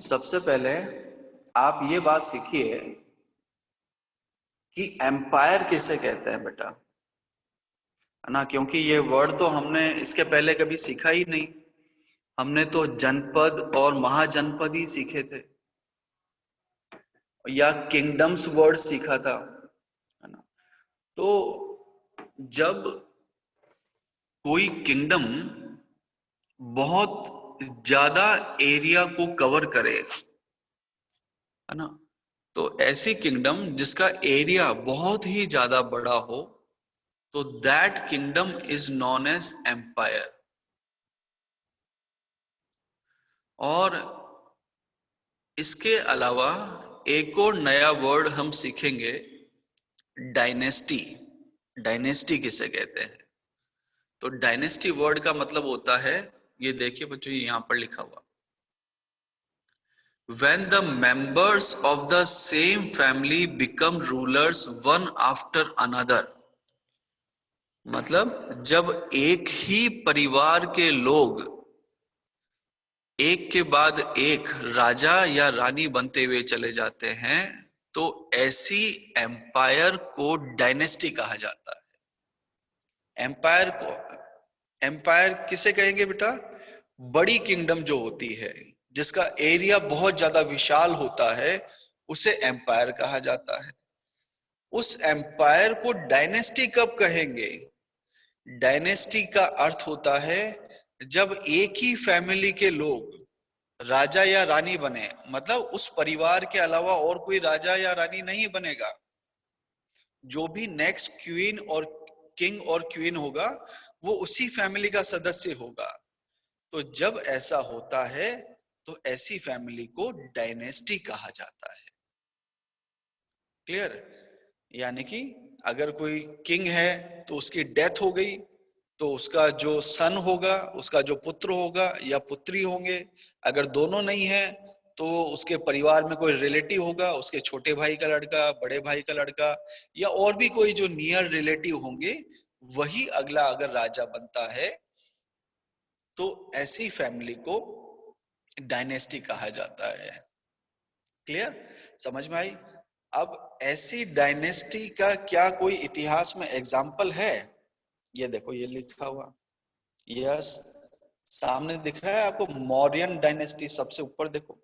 सबसे पहले आप ये बात सीखिए कि एम्पायर किसे कहते हैं बेटा, है ना। क्योंकि ये वर्ड तो हमने इसके पहले कभी सीखा ही नहीं। हमने तो जनपद और महाजनपद ही सीखे थे या किंगडम्स वर्ड सीखा था, है ना। तो जब कोई किंगडम बहुत ज्यादा एरिया को कवर करे, है ना, तो ऐसी किंगडम जिसका एरिया बहुत ही ज्यादा बड़ा हो, तो that kingdom is known as empire. और इसके अलावा एक और नया वर्ड हम सीखेंगे, डायनेस्टी। डायनेस्टी किसे कहते हैं? तो डायनेस्टी वर्ड का मतलब होता है, ये देखिए बच्चों, ये यहां पर लिखा हुआ, when the members of the same family become rulers one after another। मतलब जब एक ही परिवार के लोग एक के बाद एक राजा या रानी बनते हुए चले जाते हैं, तो ऐसी एम्पायर को डायनेस्टी कहा जाता है। एम्पायर किसे कहेंगे बेटा? बड़ी किंगडम जो होती है, जिसका एरिया बहुत ज्यादा विशाल होता है, उसे एम्पायर कहा जाता है। उस एम्पायर को डायनेस्टी कब कहेंगे? डायनेस्टी का अर्थ होता है जब एक ही फैमिली के लोग राजा या रानी बने, मतलब उस परिवार के अलावा और कोई राजा या रानी नहीं बनेगा। जो भी नेक्स्ट क्वीन और किंग और क्वीन होगा, वो उसी फैमिली का सदस्य होगा। तो जब ऐसा होता है तो ऐसी फैमिली को डायनेस्टी कहा जाता है। क्लियर? यानी कि अगर कोई किंग है तो उसकी डेथ हो गई, तो उसका जो सन होगा, उसका जो पुत्र होगा या पुत्री होंगे, अगर दोनों नहीं है तो उसके परिवार में कोई रिलेटिव होगा, उसके छोटे भाई का लड़का, बड़े भाई का लड़का, या और भी कोई जो नियर रिलेटिव होंगे, वही अगला अगर राजा बनता है, तो ऐसी फैमिली को डायनेस्टी कहा जाता है। क्लियर? समझ में आई? अब ऐसी डायनेस्टी का क्या कोई इतिहास में एग्जाम्पल है? ये देखो, ये लिखा हुआ, यस, सामने दिख रहा है आपको, मौर्यन डायनेस्टी, सबसे ऊपर देखो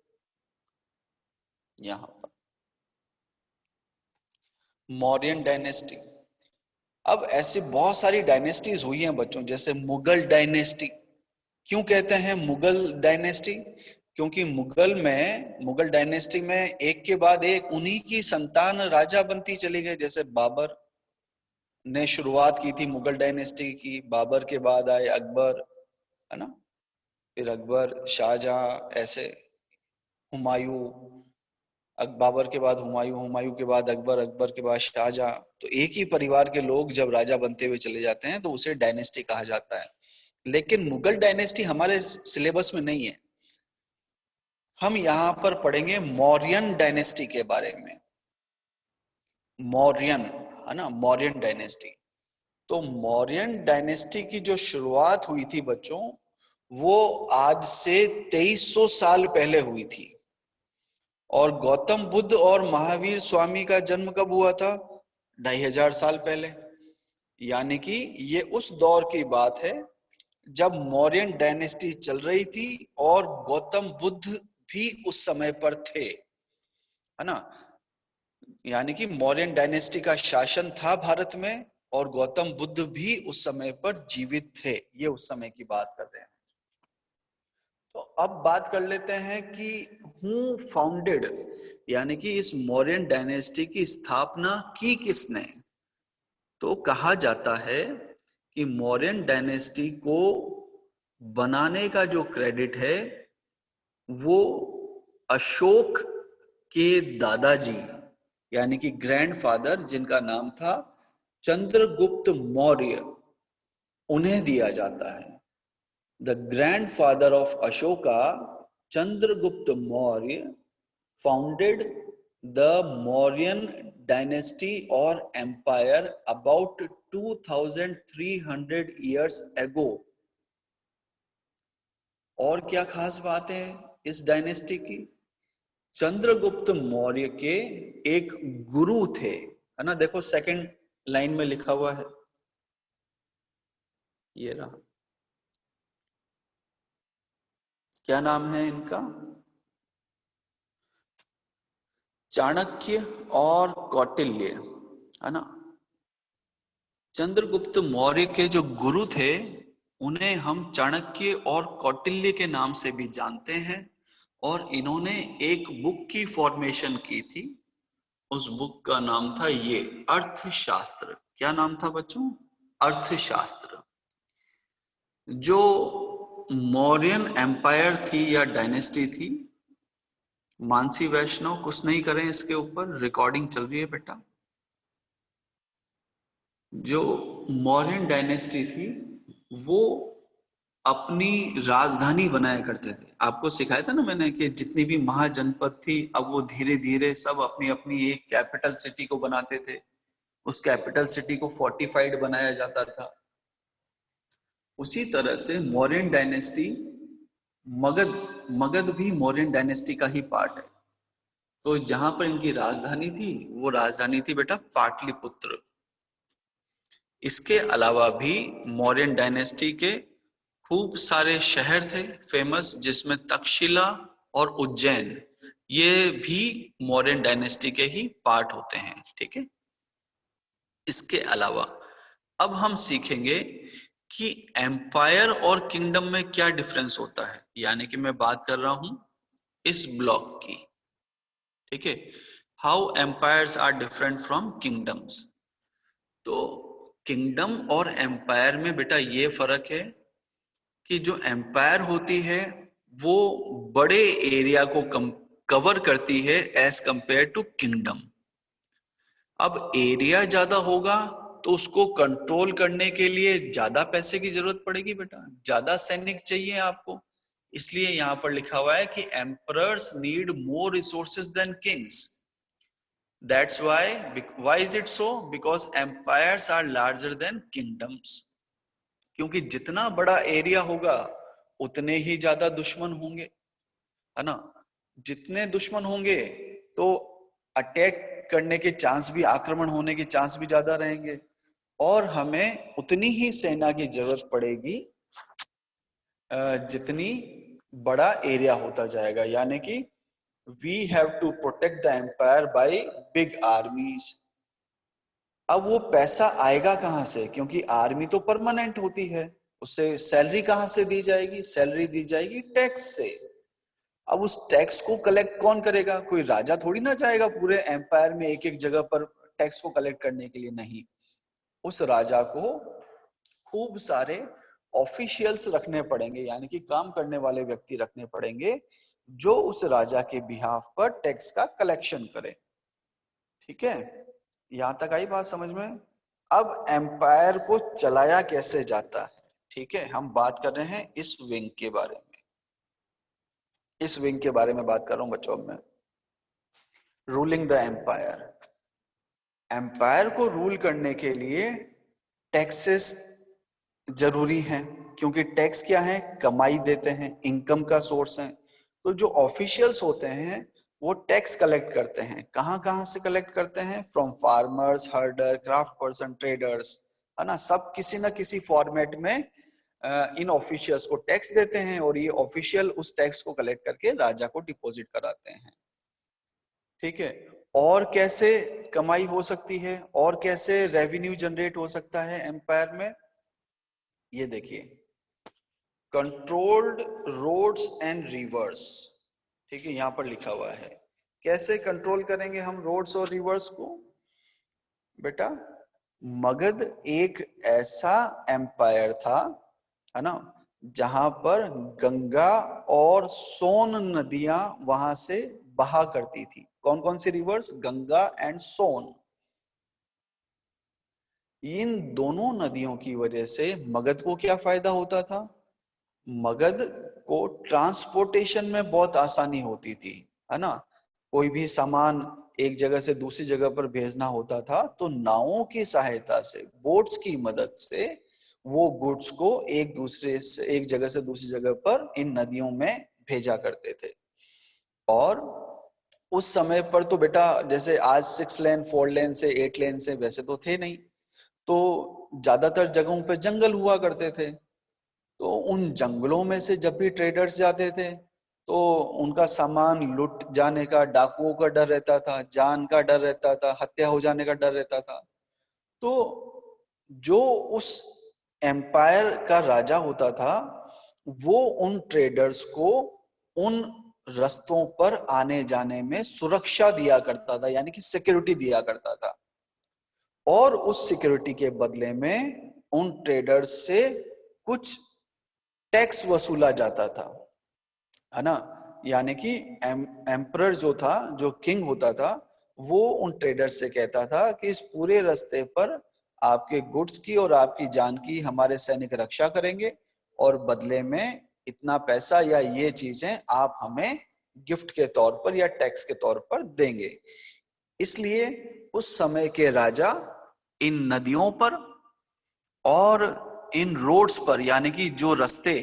यहां पर, मौर्यन डायनेस्टी। अब ऐसी बहुत सारी डायनेस्टीज हुई हैं बच्चों, जैसे मुगल डायनेस्टी। क्यों कहते हैं मुगल डायनेस्टी? क्योंकि मुगल डायनेस्टी में एक के बाद एक उन्हीं की संतान राजा बनती चली गई। जैसे बाबर ने शुरुआत की थी मुगल डायनेस्टी की, बाबर के बाद आए अकबर, है ना, फिर अकबर, शाहजहां, ऐसे हुमायूं, बाबर के बाद हुमायूं, हुमायूं के बाद अकबर, अकबर के बाद शाहजहां। तो एक ही परिवार के लोग जब राजा बनते हुए चले जाते हैं तो उसे डायनेस्टी कहा जाता है। लेकिन मुगल डायनेस्टी हमारे सिलेबस में नहीं है। हम यहां पर पढ़ेंगे मौर्यन डायनेस्टी के बारे में। मौर्यन, है ना, मौर्यन डायनेस्टी। तो मौर्यन डायनेस्टी की जो शुरुआत हुई थी बच्चों, वो आज से 2300 साल पहले हुई थी। और गौतम बुद्ध और महावीर स्वामी का जन्म कब हुआ था? 2500 साल पहले। यानी कि ये उस दौर की बात है जब मौर्यन डायनेस्टी चल रही थी और गौतम बुद्ध भी उस समय पर थे, है ना। यानी कि मौर्यन डायनेस्टी का शासन था भारत में और गौतम बुद्ध भी उस समय पर जीवित थे। ये उस समय की बात कर रहे हैं। तो अब बात कर लेते हैं कि हु फाउंडेड, यानी कि इस मौर्यन डायनेस्टी की स्थापना की किसने। तो कहा जाता है कि मौर्यन डायनेस्टी को बनाने का जो क्रेडिट है वो अशोक के दादाजी, यानी कि ग्रैंडफादर, जिनका नाम था चंद्रगुप्त मौर्य, उन्हें दिया जाता है। The grandfather of Ashoka, Chandragupta Maurya, founded the Mauryan dynasty or empire about 2300 years ago। और क्या खास बात है इस डायनेस्टी की? चंद्रगुप्त मौर्य के एक गुरु थे, है ना। देखो सेकंड लाइन में लिखा हुआ है, ये रहा। क्या नाम है इनका? चाणक्य और कौटिल्य, है ना। चंद्रगुप्त मौर्य के जो गुरु थे उन्हें हम चाणक्य और कौटिल्य के नाम से भी जानते हैं, और इन्होंने एक बुक की फॉर्मेशन की थी। उस बुक का नाम था ये अर्थशास्त्र। क्या नाम था बच्चों? अर्थशास्त्र। जो मौर्यन एम्पायर थी या डायनेस्टी थी, मानसी वैष्णव कुछ नहीं करें इसके ऊपर, रिकॉर्डिंग चल रही है बेटा। जो मौर्यन डायनेस्टी थी वो अपनी राजधानी बनाया करते थे। आपको सिखाया था ना मैंने कि जितनी भी महाजनपद थी, अब वो धीरे धीरे सब अपनी अपनी एक कैपिटल सिटी को बनाते थे। उस कैपिटल सिटी को फोर्टिफाइड बनाया जाता था। उसी तरह से मौर्यन डायनेस्टी, मगध मगध भी मौर्यन डायनेस्टी का ही पार्ट है। तो जहां पर इनकी राजधानी थी वो राजधानी थी बेटा पाटलिपुत्र। इसके अलावा भी मौर्यन डायनेस्टी के खूब सारे शहर थे फेमस, जिसमें तक्षशिला और उज्जैन, ये भी मौर्यन डायनेस्टी के ही पार्ट होते हैं। ठीक है। इसके अलावा अब हम सीखेंगे कि एम्पायर और किंगडम में क्या डिफरेंस होता है, यानी कि मैं बात कर रहा हूं इस ब्लॉक की। ठीक है। How empires are different from kingdoms. तो किंगडम और एम्पायर में बेटा ये फर्क है कि जो एम्पायर होती है वो बड़े एरिया को कवर करती है एज कंपेयर टू किंगडम। अब एरिया ज्यादा होगा तो उसको कंट्रोल करने के लिए ज्यादा पैसे की जरूरत पड़ेगी बेटा, ज्यादा सैनिक चाहिए आपको। इसलिए यहां पर लिखा हुआ है कि emperors need more resources than kings. That's why is it so? Because empires are larger than kingdoms. क्योंकि जितना बड़ा एरिया होगा उतने ही ज्यादा दुश्मन होंगे, है ना। जितने दुश्मन होंगे तो अटैक करने के चांस भी, आक्रमण होने के चांस भी ज्यादा रहेंगे, और हमें उतनी ही सेना की जरूरत पड़ेगी जितनी बड़ा एरिया होता जाएगा। यानी कि we have to protect the empire by big armies. अब वो पैसा आएगा कहां से? क्योंकि आर्मी तो परमानेंट होती है, उससे सैलरी कहां से दी जाएगी? सैलरी दी जाएगी टैक्स से। अब उस टैक्स को कलेक्ट कौन करेगा? कोई राजा थोड़ी ना जाएगा पूरे एम्पायर में एक एक जगह पर टैक्स को कलेक्ट करने के लिए, नहीं। उस राजा को खूब सारे ऑफिशियल्स रखने पड़ेंगे, यानी कि काम करने वाले व्यक्ति रखने पड़ेंगे जो उस राजा के बिहाफ पर टैक्स का कलेक्शन करे। ठीक है, यहां तक आई बात समझ में? अब एम्पायर को चलाया कैसे जाता है, ठीक है, हम बात कर रहे हैं इस विंग के बारे में। इस विंग के बारे में बात कर रहा हूं बच्चों में। Ruling the empire. एम्पायर को रूल करने के लिए टैक्सेस जरूरी हैं, क्योंकि टैक्स क्या है? कमाई देते हैं, इनकम का सोर्स है। तो जो ऑफिशियल्स होते हैं वो टैक्स कलेक्ट करते हैं। कहां कहां से कलेक्ट करते हैं? From farmers, हर्डर, craft person, traders, है ना। सब किसी ना किसी फॉर्मेट में इन ऑफिशियल्स को टैक्स देते हैं, और ये ऑफिशियल उस टैक्स को कलेक्ट करके राजा को डिपॉजिट कराते हैं। ठीक है। और कैसे कमाई हो सकती है, और कैसे रेवेन्यू जनरेट हो सकता है एम्पायर में? ये देखिए, कंट्रोल्ड रोड्स एंड रिवर्स। ठीक है, यहां पर लिखा हुआ है कैसे कंट्रोल करेंगे हम रोड्स और रिवर्स को। बेटा मगध एक ऐसा एम्पायर था, है ना, जहां पर गंगा और सोन नदियां वहां से बहा करती थी। कौन कौन सी रिवर्स? गंगा एंड सोन। इन दोनों नदियों की वजह से मगध को क्या फायदा होता था? मगध को ट्रांसपोर्टेशन में बहुत आसानी होती थी, है ना। कोई भी सामान एक जगह से दूसरी जगह पर भेजना होता था तो नावों की सहायता से, बोट्स की मदद से वो गुड्स को एक जगह से दूसरी जगह पर इन नदियों में भेजा करते थे। और उस समय पर तो बेटा जैसे आज 6 लेन 4 लेन से 8 लेन से वैसे तो थे नहीं, तो ज्यादातर जगहों पे जंगल हुआ करते थे। तो उन जंगलों में से जब भी ट्रेडर्स जाते थे तो उनका सामान लुट जाने का, डाकुओं का डर रहता था, जान का डर रहता था, हत्या हो जाने का डर रहता था। तो जो उस एम्पायर का राजा होता था वो उन ट्रेडर्स को उन रस्तों पर आने जाने में सुरक्षा दिया करता था, यानी कि सिक्योरिटी दिया करता था। और उस सिक्योरिटी के बदले में उन ट्रेडर्स से कुछ टैक्स वसूला जाता था, है ना। यानी कि एम्परर जो था, जो किंग होता था, वो उन ट्रेडर्स से कहता था कि इस पूरे रास्ते पर आपके गुड्स की और आपकी जान की हमारे सैनिक रक्षा करेंगे और बदले में इतना पैसा या ये चीजें आप हमें गिफ्ट के तौर पर या टैक्स के तौर पर देंगे। इसलिए उस समय के राजा इन नदियों पर और इन रोड्स पर, यानी कि जो रास्ते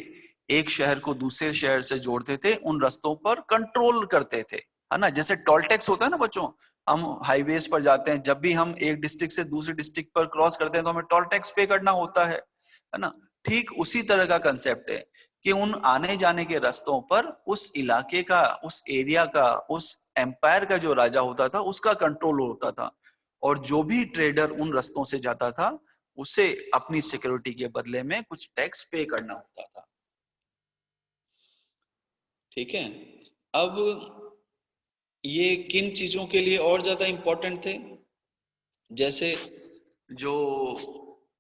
एक शहर को दूसरे शहर से जोड़ते थे, उन रास्तों पर कंट्रोल करते थे, है ना। जैसे टोल टैक्स होता है ना बच्चों, हम हाईवेज पर जाते हैं, जब भी हम एक डिस्ट्रिक्ट से दूसरे डिस्ट्रिक्ट पर क्रॉस करते हैं तो हमें टोल टैक्स पे करना होता है ना। ठीक उसी तरह का कंसेप्ट है कि उन आने जाने के रास्तों पर उस इलाके का, उस एरिया का, उस एम्पायर का जो राजा होता था उसका कंट्रोल होता था, और जो भी ट्रेडर उन रास्तों से जाता था उसे अपनी सिक्योरिटी के बदले में कुछ टैक्स पे करना होता था। ठीक है। अब ये किन चीजों के लिए और ज्यादा इंपॉर्टेंट थे? जैसे जो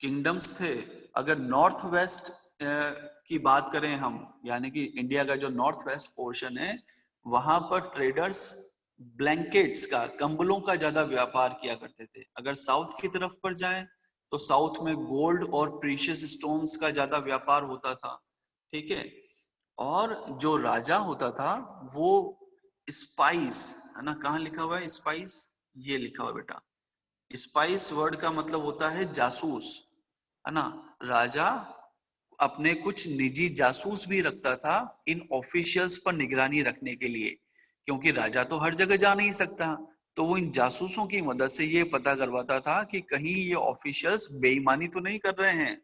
किंगडम्स थे, अगर नॉर्थ वेस्ट की बात करें हम, यानी कि इंडिया का जो नॉर्थ वेस्ट पोर्शन है, वहां पर ट्रेडर्स ब्लैंकेट्स का, कंबलों का ज्यादा व्यापार किया करते थे। अगर साउथ की तरफ पर जाएं तो साउथ में गोल्ड और प्रीशियस स्टोन्स का ज्यादा व्यापार होता था। ठीक है। और जो राजा होता था वो स्पाइस, है ना, कहाँ लिखा हुआ है स्पाइस? ये लिखा हुआ बेटा। स्पाइस वर्ड का मतलब होता है जासूस, है ना। राजा अपने कुछ निजी जासूस भी रखता था इन ऑफिशियल्स पर निगरानी रखने के लिए, क्योंकि राजा तो हर जगह जा नहीं सकता। तो वो इन जासूसों की मदद से ये पता करवाता था कि कहीं ये ऑफिशियल्स बेईमानी तो नहीं कर रहे हैं,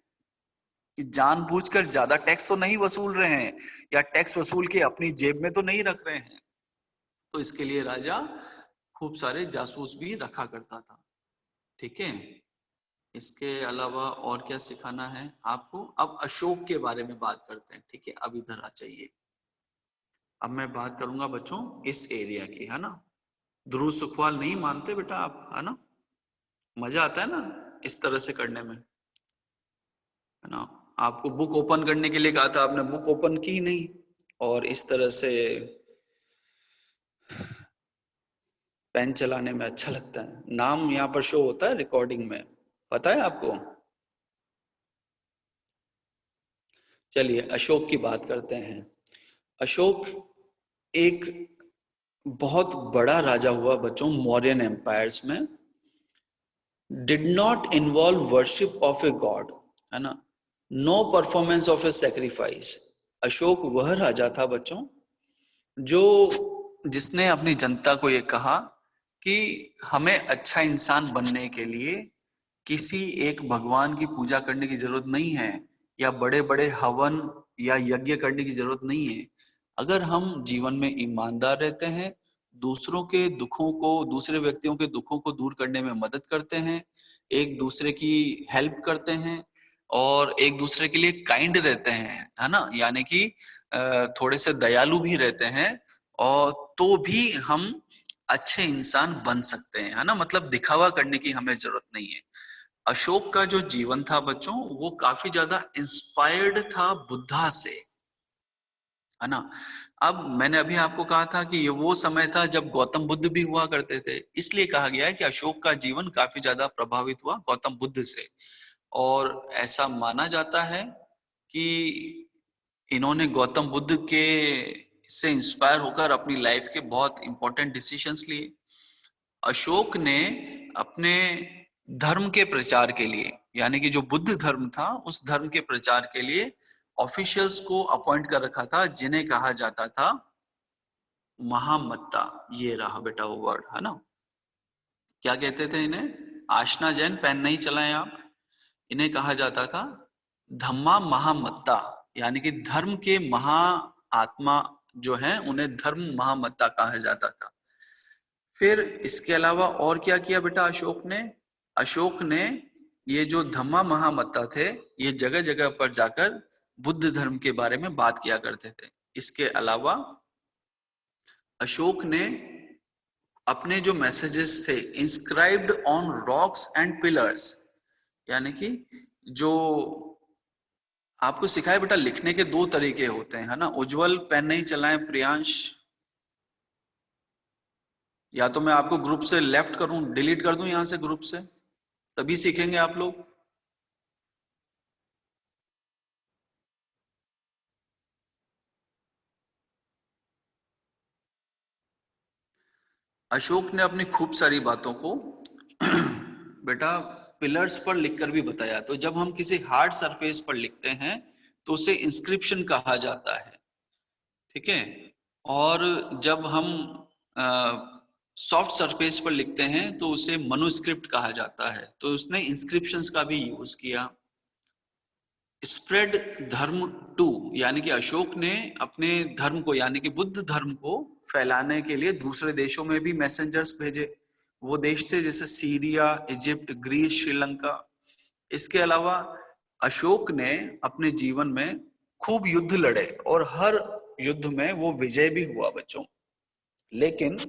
कि जानबूझकर ज्यादा टैक्स तो नहीं वसूल रहे हैं, या टैक्स वसूल के अपनी जेब में तो नहीं रख रहे हैं। तो इसके लिए राजा खूब सारे जासूस भी रखा करता था। ठीक है। इसके अलावा और क्या सिखाना है आपको? अब अशोक के बारे में बात करते हैं। ठीक है, अब इधर आ जाइए। अब मैं बात करूंगा बच्चों इस एरिया की, है ना। ध्रुव सुखवाल नहीं मानते बेटा आप, है ना। मजा आता है ना इस तरह से करने में, है ना। आपको बुक ओपन करने के लिए कहा था, आपने बुक ओपन की नहीं, और इस तरह से पेन चलाने में अच्छा लगता है। नाम यहाँ पर शो होता है रिकॉर्डिंग में, पता है आपको? चलिए अशोक की बात करते हैं। अशोक एक बहुत बड़ा राजा हुआ बच्चों मौर्यन एम्पायर्स में। Did not involve worship of a god, है ना, no performance of a sacrifice. Ashoka वह राजा था बच्चों जो, जिसने अपनी जनता को ये कहा कि हमें अच्छा इंसान बनने के लिए किसी एक भगवान की पूजा करने की जरूरत नहीं है, या बड़े बड़े हवन या यज्ञ करने की जरूरत नहीं है। अगर हम जीवन में ईमानदार रहते हैं, दूसरों के दुखों को, दूसरे व्यक्तियों के दुखों को दूर करने में मदद करते हैं, एक दूसरे की हेल्प करते हैं, और एक दूसरे के लिए काइंड रहते हैं, है ना, यानी कि थोड़े से दयालु भी रहते हैं, और तो भी हम अच्छे इंसान बन सकते हैं, है ना। मतलब दिखावा करने की हमें जरूरत नहीं है। अशोक का जो जीवन था बच्चों वो काफी ज्यादा इंस्पायर्ड था बुद्धा से, है ना। अब मैंने अभी आपको कहा था कि ये वो समय था जब गौतम बुद्ध भी हुआ करते थे, इसलिए कहा गया है कि अशोक का जीवन काफी ज्यादा प्रभावित हुआ गौतम बुद्ध से। और ऐसा माना जाता है कि इन्होंने गौतम बुद्ध के से इंस्पायर होकर अपनी लाइफ के बहुत इंपॉर्टेंट डिसीजंस लिए। अशोक ने अपने धर्म के प्रचार के लिए, यानी कि जो बुद्ध धर्म था उस धर्म के प्रचार के लिए ऑफिशियल्स को अपॉइंट कर रखा था, जिन्हें कहा जाता था महामत्ता, ये रहा बेटा वो वर्ड, है ना। क्या कहते थे इन्हें? आशना जैन, पेन नहीं चलाएं आप। इन्हें कहा जाता था धम्मा महामत्ता, यानी कि धर्म के महा आत्मा जो है उन्हें धर्म महामत्ता कहा जाता था। फिर इसके अलावा और क्या किया बेटा अशोक ने? अशोक ने ये जो धम्मा महामत्ता थे, ये जगह जगह पर जाकर बुद्ध धर्म के बारे में बात किया करते थे। इसके अलावा अशोक ने अपने जो मैसेजेस थे inscribed on rocks and pillars, यानी कि जो आपको सिखाया बेटा लिखने के दो तरीके होते हैं, है ना। उज्जवल पेन नहीं चलाएं, प्रियांश, या तो मैं आपको ग्रुप से लेफ्ट करूं, डिलीट कर दूं यहां से ग्रुप से, तभी सीखेंगे आप लोग। अशोक ने अपनी खूब सारी बातों को बेटा पिलर्स पर लिखकर भी बताया। तो जब हम किसी हार्ड सरफेस पर लिखते हैं तो उसे इंस्क्रिप्शन कहा जाता है, ठीक है। और जब हम सॉफ्ट सरफेस पर लिखते हैं तो उसे मनुस्क्रिप्ट कहा जाता है। तो उसने इंस्क्रिप्शंस का भी यूज किया। स्प्रेड धर्म टू, यानी कि अशोक ने अपने धर्म को यानी कि बुद्ध धर्म को फैलाने के लिए दूसरे देशों में भी मैसेंजर्स भेजे। वो देश थे जैसे सीरिया, इजिप्ट, ग्रीस, श्रीलंका। इसके अलावा अशोक ने अपने जीवन में खूब युद्ध लड़े और हर युद्ध में वो विजय भी हुआ बच्चों। लेकिन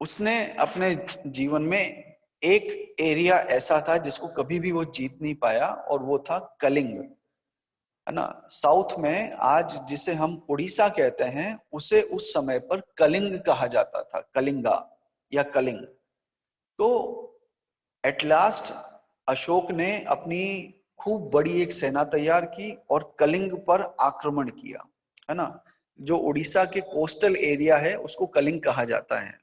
उसने अपने जीवन में एक एरिया ऐसा था जिसको कभी भी वो जीत नहीं पाया, और वो था कलिंग, है ना। साउथ में आज जिसे हम उड़ीसा कहते हैं उसे उस समय पर कलिंग कहा जाता था, कलिंगा या कलिंग। तो एट लास्ट अशोक ने अपनी खूब बड़ी एक सेना तैयार की और कलिंग पर आक्रमण किया, है ना। जो उड़ीसा के कोस्टल एरिया है उसको कलिंग कहा जाता है।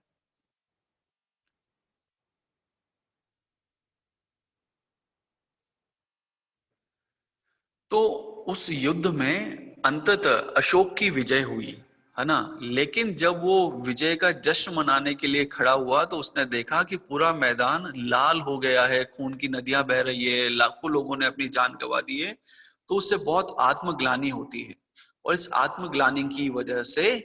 तो उस युद्ध में अंततः अशोक की विजय हुई, है ना। लेकिन जब वो विजय का जश्न मनाने के लिए खड़ा हुआ तो उसने देखा कि पूरा मैदान लाल हो गया है, खून की नदियां बह रही है, लाखों लोगों ने अपनी जान गंवा दी है। तो उससे बहुत आत्मग्लानि होती है, और इस आत्मग्लानि की वजह से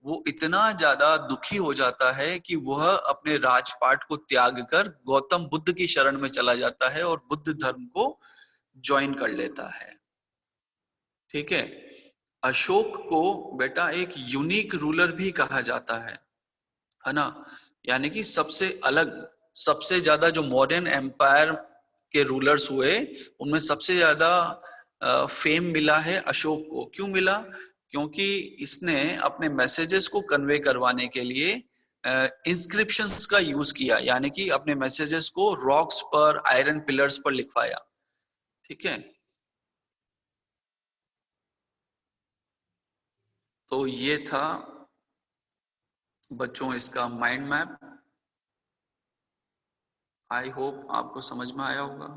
वो इतना ज्यादा दुखी हो जाता है कि वह अपने राजपाट को त्याग कर गौतम बुद्ध की शरण में चला जाता है और बुद्ध धर्म को ज्वाइन कर लेता है, ठीक है। अशोक को बेटा एक यूनिक रूलर भी कहा जाता है ना। यानी कि सबसे अलग, सबसे ज्यादा जो मॉडर्न एम्पायर के रूलर्स हुए उनमें सबसे ज्यादा फेम मिला है अशोक को। क्यों मिला? क्योंकि इसने अपने मैसेजेस को कन्वे करवाने के लिए इंस्क्रिप्शंस का यूज किया, यानी कि अपने मैसेजेस को रॉक्स पर, आयरन पिलर्स पर लिखवाया, ठीक है। तो ये था बच्चों इसका माइंड मैप। आई होप आपको समझ में आया होगा।